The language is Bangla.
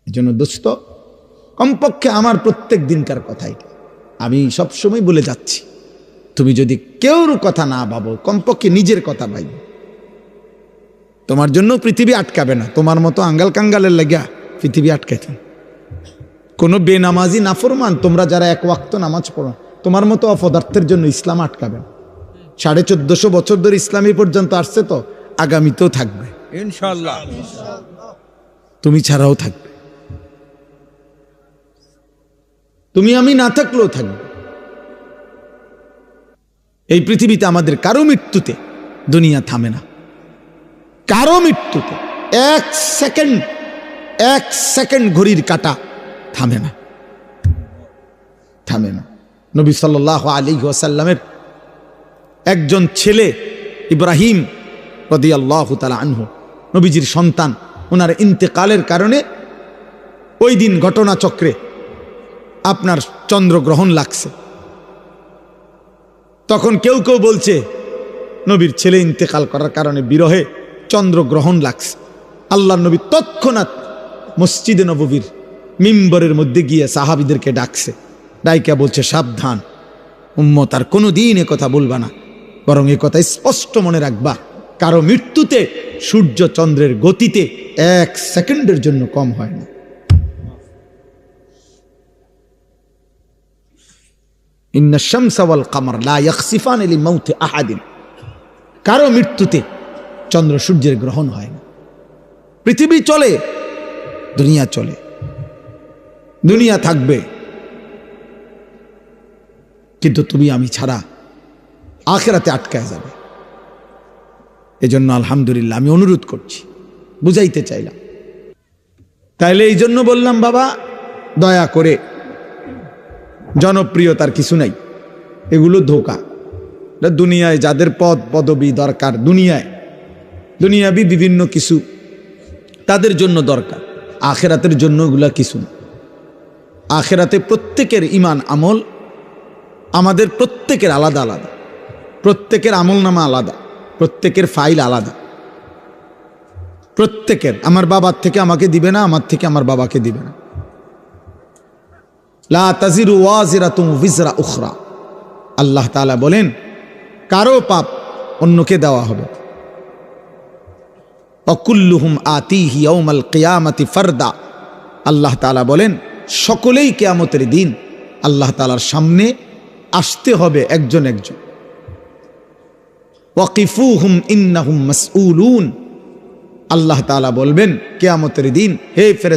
এই জন্য দোস্ত, কমপক্ষে আমার প্রত্যেক দিনকার কথা এটা আমি সবসময় বলে যাচ্ছি, তুমি যদি কেউর কথা না ভাবো, কমপক্ষে নিজের কথা ভাইব। তোমার জন্য পৃথিবী আটকাবে না, তোমার মতো আঙ্গাল কাঙ্গালের লাগিয়া পৃথিবী আটকাইতে। কোনো বেনামাজি নাফরমান তোমরা যারা এক ওয়াক্ত নামাজ পড়ো, তোমার মতো অপদার্থের জন্য ইসলাম আটকাবে না। 1450 বছর ধরে ইসলামী পর্যন্ত আসছে, তো আগামীতেও থাকবে ইনশাআল্লাহ। তুমি ছাড়াও থাকবে, তুমি আমি না থাকলেও থাকবে। এই পৃথিবীতে আমাদের কারো মৃত্যুতে দুনিয়া থামে না, কারো মৃত্যুতে এক সেকেন্ড ঘড়ির কাঁটা থামে না, থামে না। নবী সাল্লাল্লাহু আলাইহি ওয়াসাল্লামের একজন ছেলে ইব্রাহিম রাদিয়াল্লাহু তাআলা আনহু, নবীজির সন্তান, ওনার ইন্তেকালের কারণে ওই দিন ঘটনাচক্রে আপনার চন্দ্রগ্রহণ লাগছে। তখন কেউ কেউ বলছে নবীর ছেলে ইন্তেকাল করার কারণে বিরহে চন্দ্রগ্রহণ লাগছে। আল্লাহর নবী তৎক্ষণাৎ মসজিদে নববীর মিম্বরের মধ্যে গিয়ে সাহাবীদেরকে ডাকছে, ডাইকা বলছে, সাবধান উম্মত, আর কোনোদিন এ কথা বলবা না, বরং এ কথা স্পষ্ট মনে রাখবা, কারো মৃত্যুতে সূর্য চন্দ্রের গতিতে 1 সেকেন্ডের জন্য কম হয় না। ইন্না শামসা ওয়াল কামার লা ইয়াখসিফান লিমাউতি আহাদিন, কারো মৃত্যুতে চন্দ্র সূর্যের গ্রহণ হয় না। পৃথিবী চলে, দুনিয়া চলে, দুনিয়া থাকবে, কিন্তু তুমি আমি ছাড়া আখিরাতে আটকায় যাবে। এজন্য আলহামদুলিল্লাহ আমি অনুরোধ করছি, বুঝাইতে চাইলাম। তাইলে এই জন্য বললাম, বাবা দয়া করে, জনপ্রিয়তার কিছু নাই, এগুলো ধোঁকা। দুনিয়ায় যাদের পদ পদবি দরকার, দুনিয়াবি বিভিন্ন কিছু তাদের জন্য দরকার, আখেরাতের জন্য এগুলা কিছু না। আখেরাতে প্রত্যেকের ঈমান আমল আমাদের প্রত্যেকের আলাদা আলাদা, প্রত্যেকের আমলনামা আলাদা, প্রত্যেকের ফাইল আলাদা। প্রত্যেকের, আমার বাবার থেকে আমাকে দিবে না, আমার থেকে আমার বাবাকে দিবে না। লা তাজিরু ওয়াজিরাতুন বিজরা উখরা, আল্লাহ তাআলা বলেন কারো পাপ অন্যকে দেওয়া হবে। ওয়াকুল্লুহুম আতিহি ইয়াউমাল কিয়ামাতি ফারদা, আল্লাহ তাআলা বলেন সকলেই কিয়ামতের দিন আল্লাহ তাআলার সামনে আসতে হবে একজন একজন। ওয়াকিফুহুম ইন্নাহুম মাসউলুন, আল্লাহ তাআলা বলবেন কিয়ামতের দিন, হে ফেরেশতা